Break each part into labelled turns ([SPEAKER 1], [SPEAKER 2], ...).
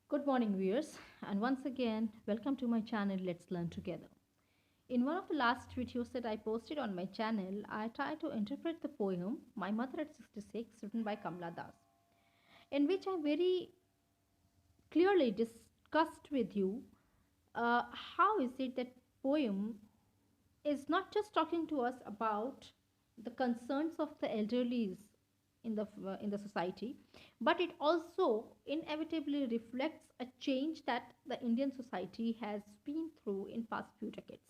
[SPEAKER 1] Good morning, viewers, and once again, welcome to my channel Let's Learn Together. In one of the last videos that I posted on my channel, I tried to interpret the poem My Mother at 66, written by Kamla Das, in which I very clearly discussed with you how is it that poem is not just talking to us about the concerns of the elderlies in the society, but it also inevitably reflects a change that the Indian society has been through in past few decades.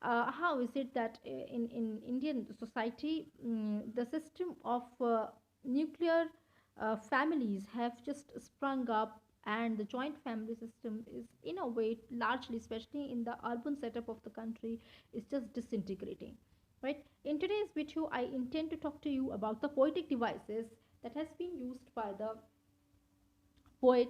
[SPEAKER 1] How is it that in Indian society, the system of nuclear families have just sprung up, and the joint family system is, in a way, largely, especially in the urban setup of the country, is just disintegrating. Right? In today's video, I intend to talk to you about the poetic devices that has been used by the poet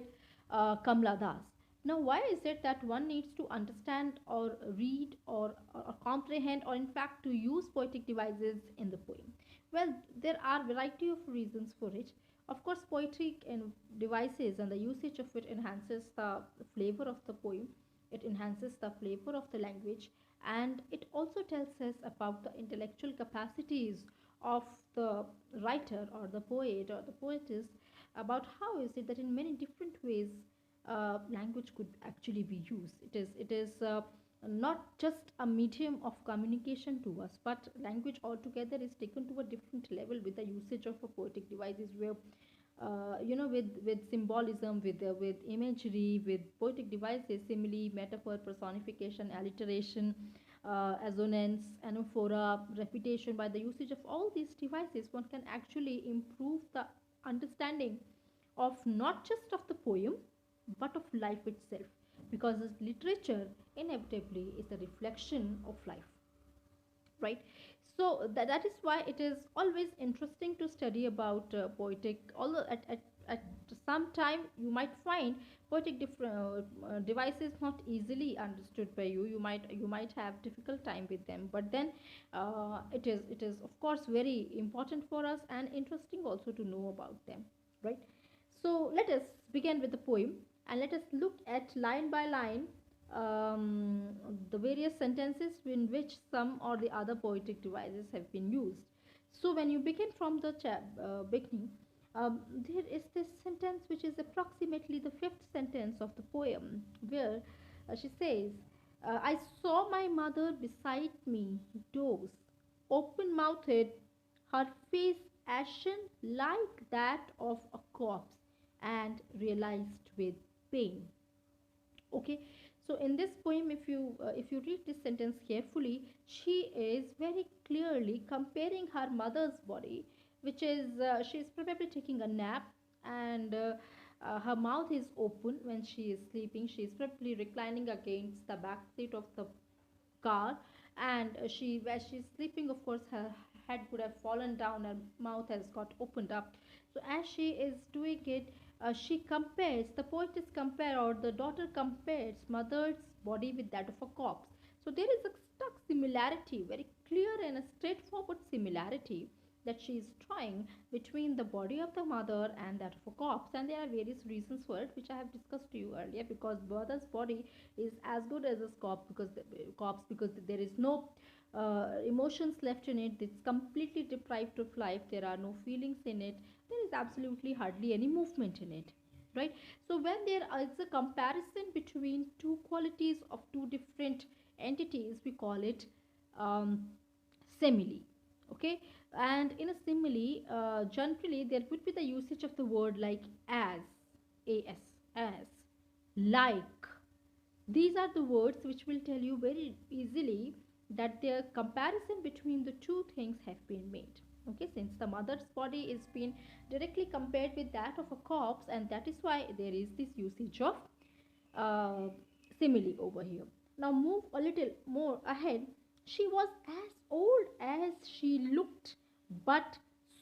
[SPEAKER 1] Kamla Das. Now, why is it that one needs to understand or read or comprehend or in fact to use poetic devices in the poem? Well, there are variety of reasons for it. Of course, poetic and devices and the usage of it enhances the flavor of the poem. It enhances the flavor of the language, and it also tells us about the intellectual capacities of the writer or the poet or the poetess, about how is it that in many different ways language could actually be used. It is not just a medium of communication to us, but language altogether is taken to a different level with the usage of a poetic devices, where with symbolism, with imagery, with poetic devices, simile, metaphor, personification, alliteration, assonance, anaphora, repetition. By the usage of all these devices, one can actually improve the understanding of not just of the poem but of life itself, because literature inevitably is a reflection of life, right? So that is why it is always interesting to study about poetic, although at some time you might find poetic devices not easily understood by you. You might have difficult time with them, but then it is of course very important for us and interesting also to know about them, right? So let us begin with the poem, and let us look at line by line um, the various sentences in which some or the other poetic devices have been used. So when you begin from the beginning, there is this sentence which is approximately the fifth sentence of the poem, where she says, I saw my mother beside me, doze, open mouthed, her face ashen like that of a corpse, and realized with pain. Okay, so in this poem, if you read this sentence carefully, she is very clearly comparing her mother's body, which is she is probably taking a nap, and her mouth is open when she is sleeping. She is probably reclining against the back seat of the car, and she as she's sleeping, of course her head would have fallen down, her mouth has got opened up. So as she is doing it, she compares, the poetess compare, or the daughter compares mother's body with that of a corpse. So there is a stark similarity, very clear and a straightforward similarity that she is trying between the body of the mother and that of a corpse. And there are various reasons for it, which I have discussed to you earlier, because mother's body is as good as a corpse, because there is no emotions left in it. It's completely deprived of life. There are no feelings in it. There is absolutely hardly any movement in it, right? So when there is a comparison between two qualities of two different entities, we call it um, simile. Okay, and in a simile, generally there would be the usage of the word like as, like. These are the words which will tell you very easily that the comparison between the two things have been made. Okay, since the mother's body is being directly compared with that of a corpse, and that is why there is this usage of uh, simile over here. Now move a little more ahead. She was as old as she looked, but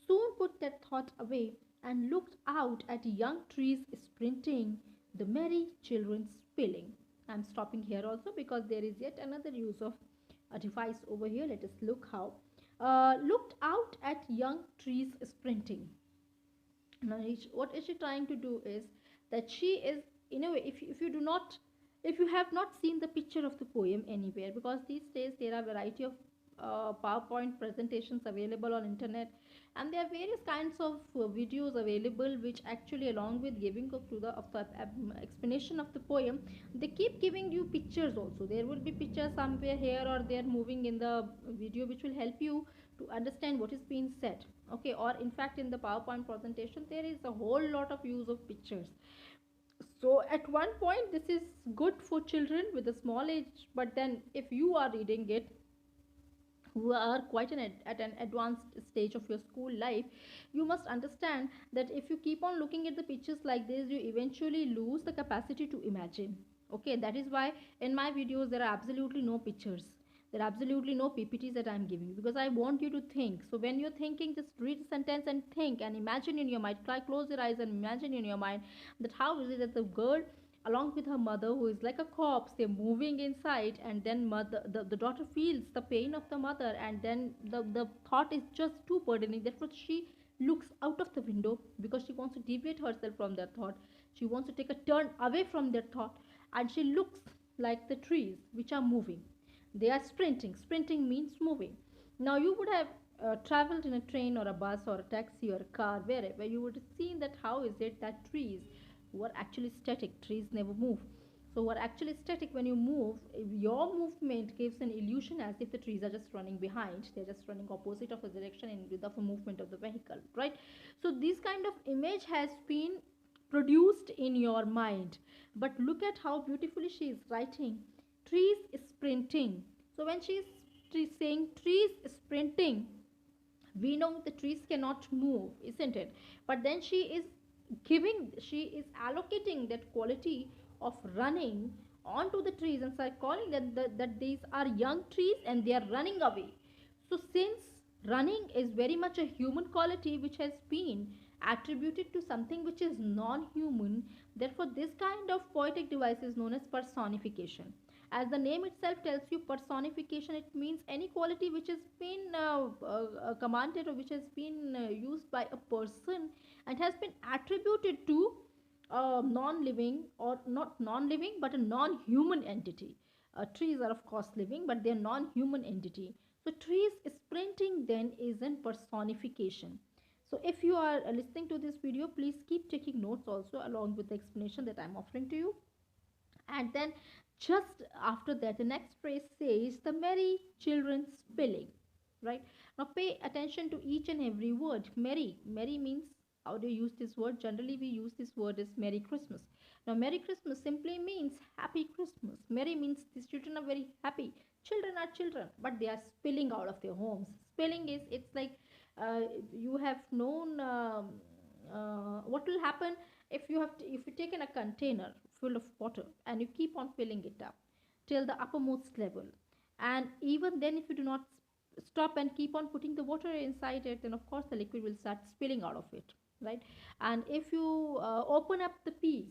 [SPEAKER 1] soon put that thought away and looked out at young trees sprinting, the merry children spilling. I'm stopping here also because there is yet another use of a device over here. Let us look how. Looked out at young trees sprinting. Now, what is she trying to do is that she is in a way, if you do not, if you have not seen the picture of the poem anywhere, because these days there are variety of PowerPoint presentations available on internet, and there are various kinds of videos available which actually, along with giving of the explanation of the poem, they keep giving you pictures also. There will be pictures somewhere here or there moving in the video, which will help you to understand what is being said. Okay, or in fact in the PowerPoint presentation there is a whole lot of use of pictures. So at one point this is good for children with a small age, but then if you are reading it, who are quite at an advanced stage of your school life, you must understand that if you keep on looking at the pictures like this, you eventually lose the capacity to imagine. Okay, that is why in my videos there are absolutely no pictures, there are absolutely no ppts that I'm giving, because I want you to think. So when you're thinking, just read the sentence and think and imagine in your mind. Try, close your eyes and imagine in your mind that how is it that the girl along with her mother, who is like a corpse, they're moving inside, and then the daughter feels the pain of the mother, and then the thought is just too burdening. That's what she looks out of the window, because she wants to deviate herself from that thought. She wants to take a turn away from that thought, and she looks like the trees which are moving. They are sprinting. Sprinting means moving. Now you would have traveled in a train or a bus or a taxi or a car, wherever, you would have seen that how is it that trees were actually static. Trees never move. So what actually static, when you move, your movement gives an illusion as if the trees are just running behind. They're just running opposite of the direction in with the movement of the vehicle, right? So this kind of image has been produced in your mind. But look at how beautifully she is writing. Trees sprinting. So when she is saying trees sprinting, we know the trees cannot move, isn't it? But then she is allocating that quality of running onto the trees, and start calling that these are young trees and they are running away. So since running is very much a human quality which has been attributed to something which is non-human, therefore this kind of poetic device is known as personification. As the name itself tells you, personification, it means any quality which has been commanded, or which has been used by a person and has been attributed to non-living, or not non-living but a non-human entity. Trees are of course living, but they are non-human entity. So trees sprinting then is in personification. So if you are listening to this video, please keep taking notes also along with the explanation that I'm offering to you. And then just after that, the next phrase says, the merry children spilling. Right? Now pay attention to each and every word. Merry. Merry means, how do you use this word? Generally we use this word as Merry Christmas. Now Merry Christmas simply means Happy Christmas. Merry means these children are very happy. Children are children, but they are spilling out of their homes. Spilling is, it's like uh, you have known what will happen if if you taken a container full of water and you keep on filling it up till the uppermost level, and even then if you do not stop and keep on putting the water inside it, then of course the liquid will start spilling out of it, right? And if you open up the peas,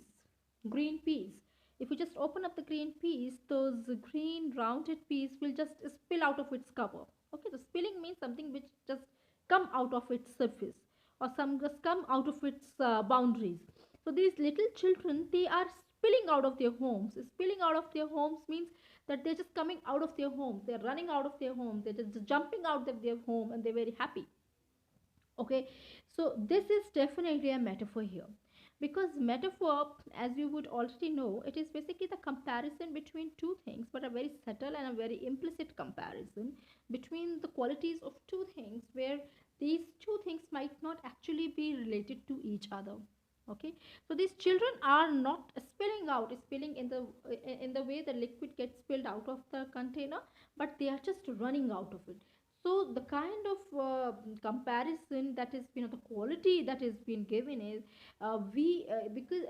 [SPEAKER 1] green peas, if you just open up the green peas, those green rounded peas will just spill out of its cover. Okay, the spilling means something which just come out of its surface, or some just come out of its boundaries. So these little children, they are spilling out of their homes. Spilling out of their homes means that they're just coming out of their homes, they're running out of their homes, they're just jumping out of their home, and they're very happy. Okay, so this is definitely a metaphor here, because metaphor, as you would already know, it is basically the comparison between two things, but a very subtle and a very implicit comparison between the qualities of two things, where these two things might not actually be related to each other. Okay, so these children are not spilling in the way the liquid gets spilled out of the container, but they are just running out of it. So the kind of comparison that is, the quality that is being given is, we because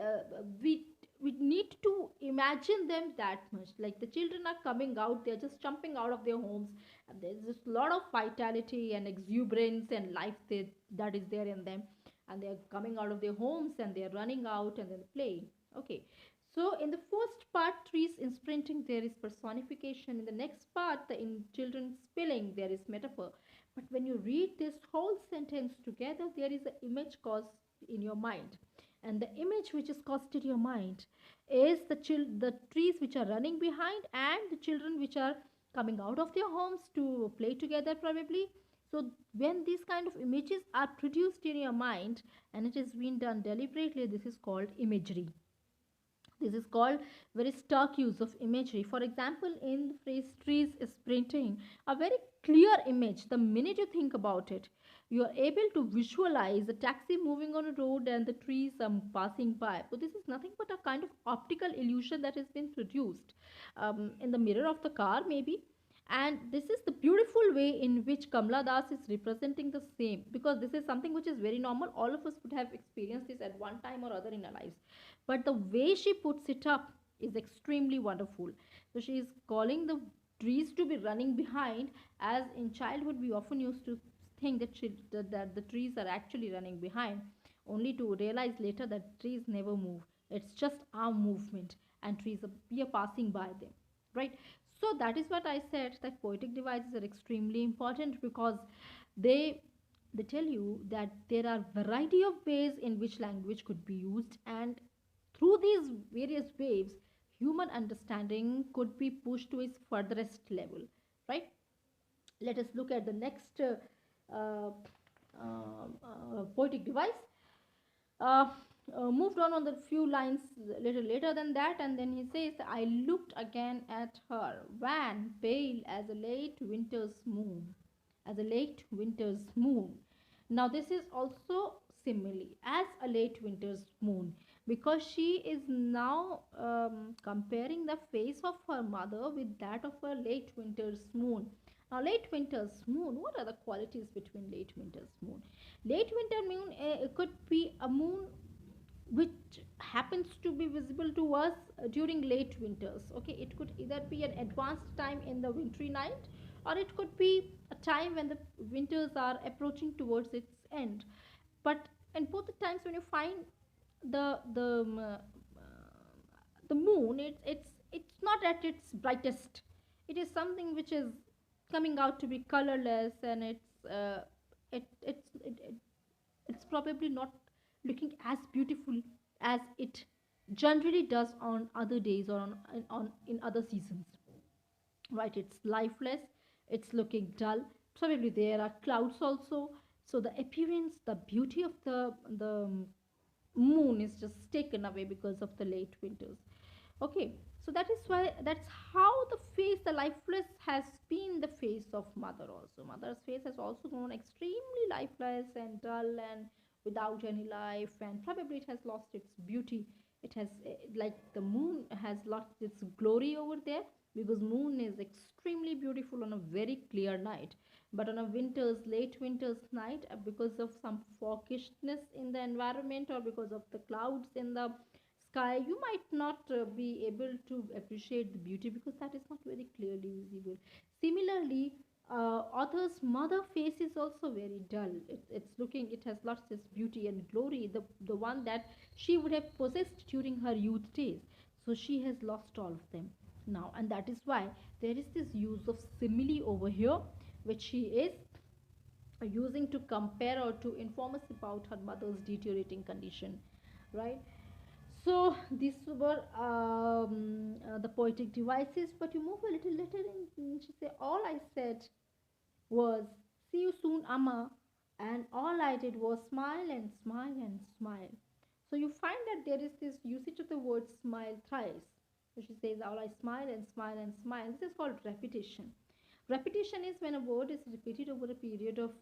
[SPEAKER 1] we need to imagine them that much. Like the children are coming out, they're just jumping out of their homes, and there's just a lot of vitality and exuberance and life that is there in them, and they're coming out of their homes and they're running out and they're playing. Okay, so in the first part, trees in sprinting, there is personification. In the next part, the in children spilling, there is metaphor. But when you read this whole sentence together, there is an image caused in your mind. And the image which is caused in your mind is the trees which are running behind and the children which are coming out of their homes to play together probably. So when these kind of images are produced in your mind and it is being done deliberately, this is called imagery. This is called very stark use of imagery. For example, in the phrase trees is printing a very clear image. The minute you think about it, you are able to visualize a taxi moving on a road and the trees passing by. So this is nothing but a kind of optical illusion that has been produced in the mirror of the car, maybe. And this is the beautiful way in which Kamla Das is representing the same, because this is something which is very normal. All of us would have experienced this at one time or other in our lives, but the way she puts it up is extremely wonderful. So she is calling the trees to be running behind, as in childhood we often used to think that the trees are actually running behind, only to realize later that trees never move. It's just our movement, and trees are, we are passing by them, right? So that is what I said, that poetic devices are extremely important, because they they tell you that there are variety of ways in which language could be used, and through these various waves, human understanding could be pushed to its furthest level, right? Let us look at the next uh, poetic device. uh, Moved on the few lines a little later than that, and then he says, I looked again at her, wan, pale as a late winter's moon. As a late winter's moon. Now, this is also simile, as a late winter's moon, because she is now comparing the face of her mother with that of a late winter's moon. Now, late winter's moon, what are the qualities between late winter's moon? Late winter moon could be a moon which happens to be visible to us during late winters. Okay, it could either be an advanced time in the wintry night, or it could be a time when the winters are approaching towards its end. But in both the times when you find the moon, it's not at its brightest. It is something which is coming out to be colorless, and it's probably not looking as beautiful as it generally does on other days or on in other seasons, right? It's lifeless, it's looking dull, probably there are clouds also. So the appearance, the beauty of the moon is just taken away because of the late winters. Okay, so that is why, that's how the face, the lifeless, has been the face of mother also. Mother's face has also grown extremely lifeless and dull and without any life, and probably it has lost its beauty. It has like the moon has lost its glory over there, because moon is extremely beautiful on a very clear night, but on a winter's late winter's night, because of some foggishness in the environment or because of the clouds in the sky, you might not be able to appreciate the beauty, because that is not very clearly visible. Similarly, author's mother face is also very dull. It's looking, it has lost its beauty and glory, the one that she would have possessed during her youth days. So she has lost all of them now, and that is why there is this use of simile over here, which she is using to compare or to inform us about her mother's deteriorating condition, right? So these were the poetic devices. But you move a little later in, she say, all I said was, see you soon, Amma. And all I did was smile and smile and smile. So you find that there is this usage of the word smile thrice. So she says, all I smile and smile and smile. This is called repetition. Repetition is when a word is repeated over a period of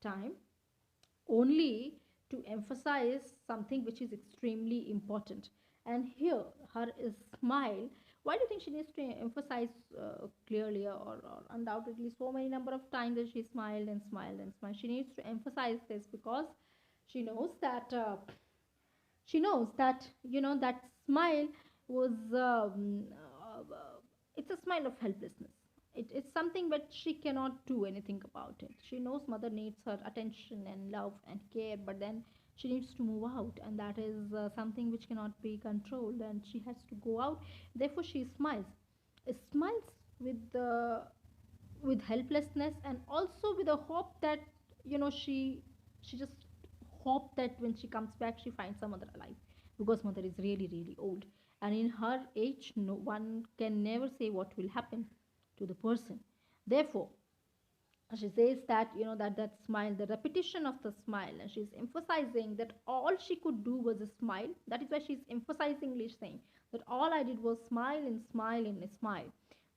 [SPEAKER 1] time, only to emphasize something which is extremely important. And here, her is smile. Why do you think she needs to emphasize clearly, or undoubtedly so many number of times that she smiled and smiled and smiled? She needs to emphasize this because she knows that that smile was it's a smile of helplessness. It's something but she cannot do anything about it. She knows mother needs her attention and love and care, but then she needs to move out, and that is something which cannot be controlled, and she has to go out. Therefore she smiles. Smiles with helplessness, and also with a hope that she just hope that when she comes back she finds her mother alive, because mother is really really old, and in her age no one can never say what will happen to the person. Therefore she says that, that smile, the repetition of the smile, and she's emphasizing that all she could do was a smile. That is why she's emphasizingly saying that all I did was smile and smile and smile.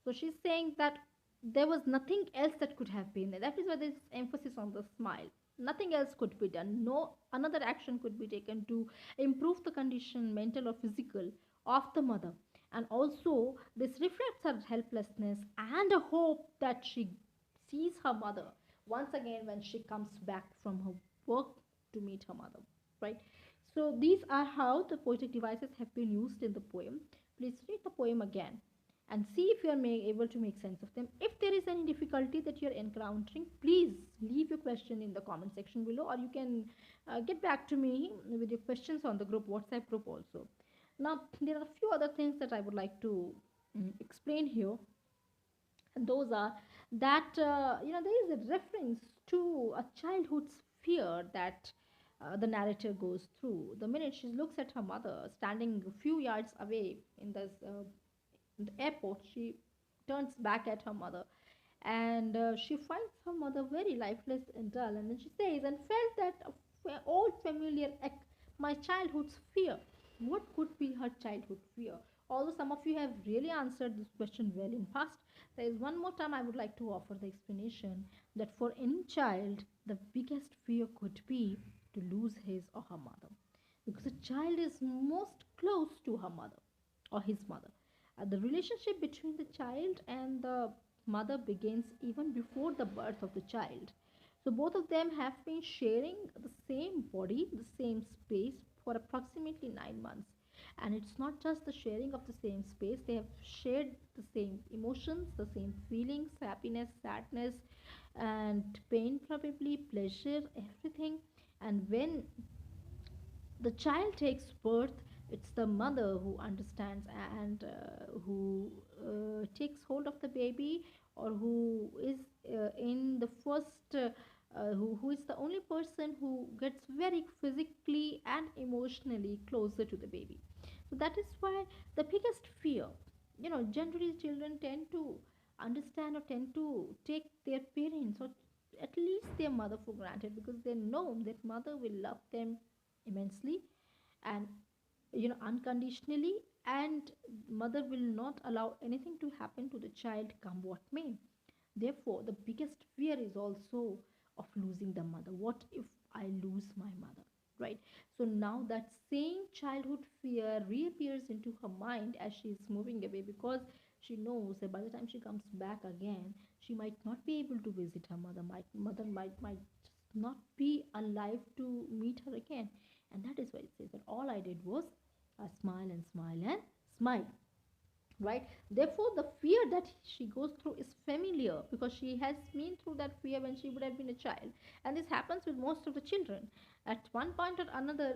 [SPEAKER 1] So she's saying that there was nothing else that could have been there. That is why there's emphasis on the smile. Nothing else could be done, no another action could be taken to improve the condition, mental or physical, of the mother. And also this reflects her helplessness and a hope that she sees her mother once again when she comes back from her work to meet her mother, right? So these are how the poetic devices have been used in the poem. Please read the poem again and see if you are able to make sense of them. If there is any difficulty that you are encountering, please leave your question in the comment section below, or you can get back to me with your questions on the group, WhatsApp group also. Now there are a few other things that I would like to explain here, and those are that there is a reference to a childhood's fear that the narrator goes through the minute she looks at her mother standing a few yards away in the airport. She turns back at her mother, and she finds her mother very lifeless and dull, and then she says, and felt that old familiar my childhood's fear. What could be her childhood fear? Although some of you have really answered this question well in past, there is one more time I would like to offer the explanation that for any child the biggest fear could be to lose his or her mother, because a child is most close to her mother or his mother. The relationship between the child and the mother begins even before the birth of the child. So both of them have been sharing the same body, the same space for approximately 9 months. And it's not just the sharing of the same space, they have shared the same emotions, the same feelings, happiness, sadness, and pain, probably, pleasure, everything. And when the child takes birth, it's the mother who understands and who takes hold of the baby, or who is in the first who is the only person who gets very physically and emotionally closer to the baby. So that is why the biggest fear, generally children tend to understand or tend to take their parents, or at least their mother, for granted, because they know that mother will love them immensely and unconditionally, and mother will not allow anything to happen to the child, come what may. Therefore the biggest fear is also of losing the mother. What if I lose my mother, right? So now that same childhood fear reappears into her mind as she is moving away, because she knows that by the time she comes back again, she might not be able to visit her mother. Might not be alive to meet her again. And that is why it says that all I did was smile and smile and smile, right? Therefore the fear that she goes through is familiar, because she has been through that fear when she would have been a child. And this happens with most of the children at one point or another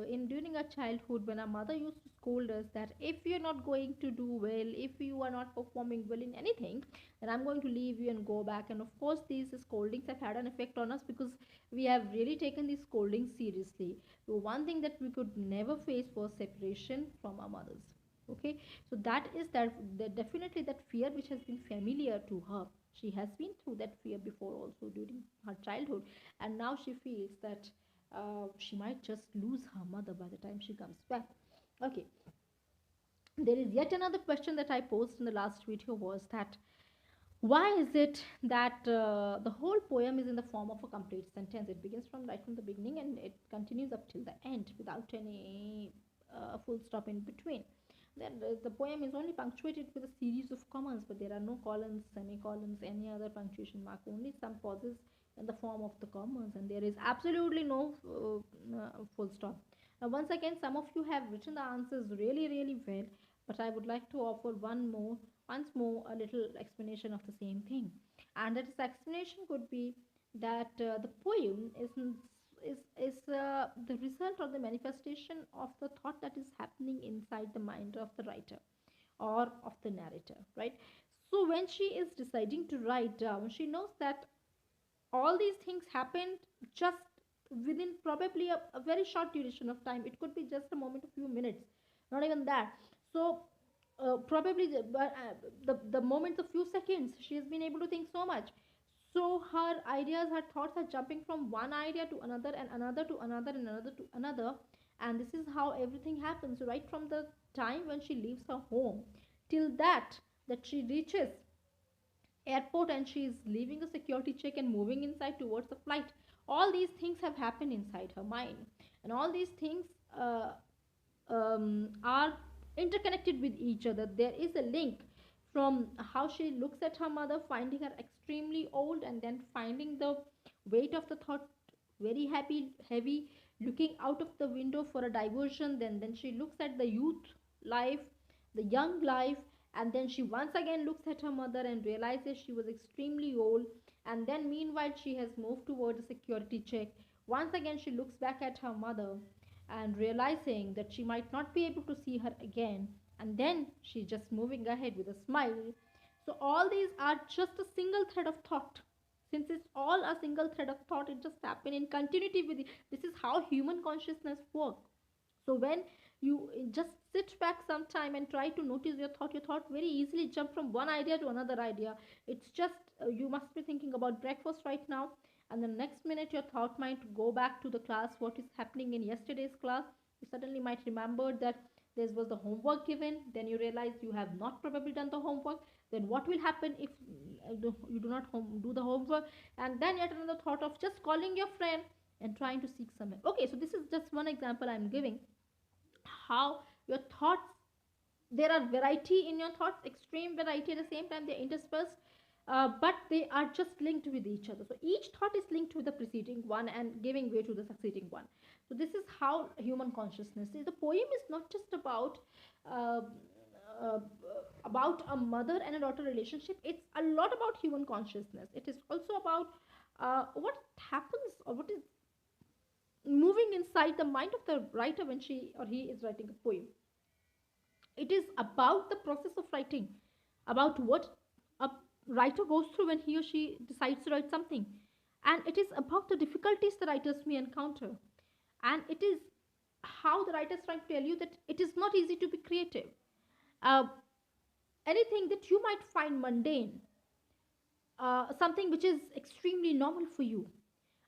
[SPEAKER 1] in during our childhood, when our mother used to scold us that if you're not going to do well, if you are not performing well in anything, then I'm going to leave you and go back. And of course these scoldings have had an effect on us, because we have really taken these scoldings seriously. So one thing that we could never face was separation from our mothers. Okay, so that is that definitely that fear which has been familiar to her. She has been through that fear before also during her childhood, and now she feels that she might just lose her mother by the time she comes back. Okay, there is yet another question that I posed in the last video, was that why is it that the whole poem is in the form of a complete sentence? It begins from right from the beginning and it continues up till the end without any full stop in between. Then the poem is only punctuated with a series of commas, but there are no colons, semicolons, any other punctuation mark, only some pauses in the form of the commas, and there is absolutely no full stop. Now, once again, some of you have written the answers really, really well, but I would like to offer once more, a little explanation of the same thing. And that explanation could be that the poem is the result or the manifestation of the thought that is happening inside the mind of the writer or of the narrator, right? So when she is deciding to write down, she knows that all these things happened just within probably a very short duration of time. It could be just a moment, a few minutes, not even that. So probably the moments, a few seconds, she has been able to think so much. So her ideas, her thoughts are jumping from one idea to another, and another to another, and another to another. And this is how everything happens, right from the time when she leaves her home till that she reaches airport and she is leaving a security check and moving inside towards the flight. All these things have happened inside her mind, and all these things are interconnected with each other. There is a link from how she looks at her mother, finding her extremely old, and then finding the weight of the thought very heavy, looking out of the window for a diversion. Then she looks at the youth life, the young life, and then she once again looks at her mother and realizes she was extremely old. And then meanwhile she has moved towards a security check. Once again she looks back at her mother and realizing that she might not be able to see her again, and then she's just moving ahead with a smile. So all these are just a single thread of thought. Since it's all a single thread of thought, it just happened in continuity with it. This is how human consciousness works. So when you just sit back sometime and try to notice your thought very easily jump from one idea to another idea. It's just you must be thinking about breakfast right now, and the next minute your thought might go back to the class, what is happening in yesterday's class. You suddenly might remember that this was the homework given, then you realize you have not probably done the homework. Then what will happen if you do not do the homework? And then yet another thought of just calling your friend and trying to seek some help. Okay, so this is just one example I'm giving, how your thoughts, there are variety in your thoughts, extreme variety, at the same time they're interspersed, but they are just linked with each other. So each thought is linked with the preceding one and giving way to the succeeding one. So this is how human consciousness is. The poem is not just uh, uh, about a mother and a daughter relationship. It's a lot about human consciousness. It is also about what happens or what is moving inside the mind of the writer when she or he is writing a poem. It is about the process of writing, about what a writer goes through when he or she decides to write something. And it is about the difficulties the writers may encounter. And it is how the writer is trying to tell you that it is not easy to be creative. Uh, Anything that you might find mundane, something which is extremely normal for you,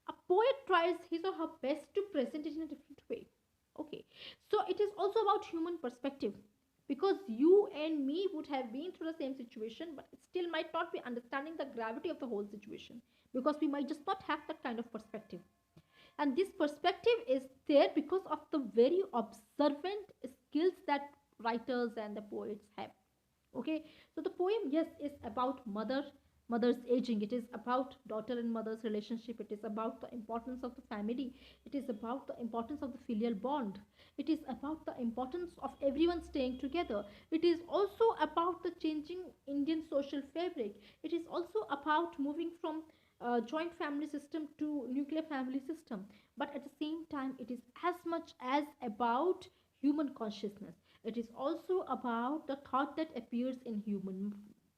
[SPEAKER 1] a poet tries his or her best to present it in a different way. Okay, so it is also about human perspective, because you and me would have been through the same situation, but still might not be understanding the gravity of the whole situation, because we might just not have that kind of perspective. And this perspective is there because of the very observant skills that writers and the poets have. Okay, so the poem, yes, is about mother's aging. It is about daughter and mother's relationship. It is about the importance of the family. It is about the importance of the filial bond. It is about the importance of everyone staying together. It is also about the changing Indian social fabric. It is also about moving from joint family system to nuclear family system. But at the same time, it is as much as about human consciousness. It is also about the thought that appears in human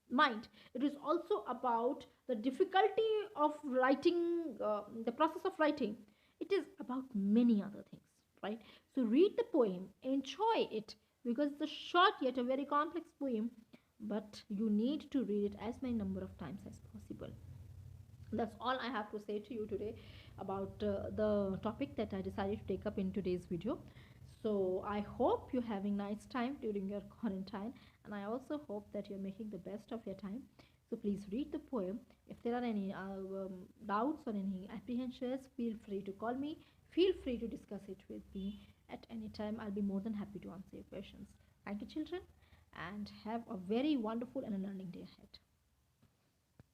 [SPEAKER 1] mind. It is also about the difficulty of writing, the process of writing. It is about many other things, right? So read the poem, enjoy it, because it's a short yet a very complex poem, but you need to read it as many number of times as possible. That's all I have to say to you today about the topic that I decided to take up in today's video. So I hope you're having nice time during your quarantine, and I also hope that you're making the best of your time. So please read the poem. If there are any doubts or any apprehensions, feel free to call me. Feel free to discuss it with me at any time. I'll be more than happy to answer your questions. Thank you, children, and have a very wonderful and a learning day ahead.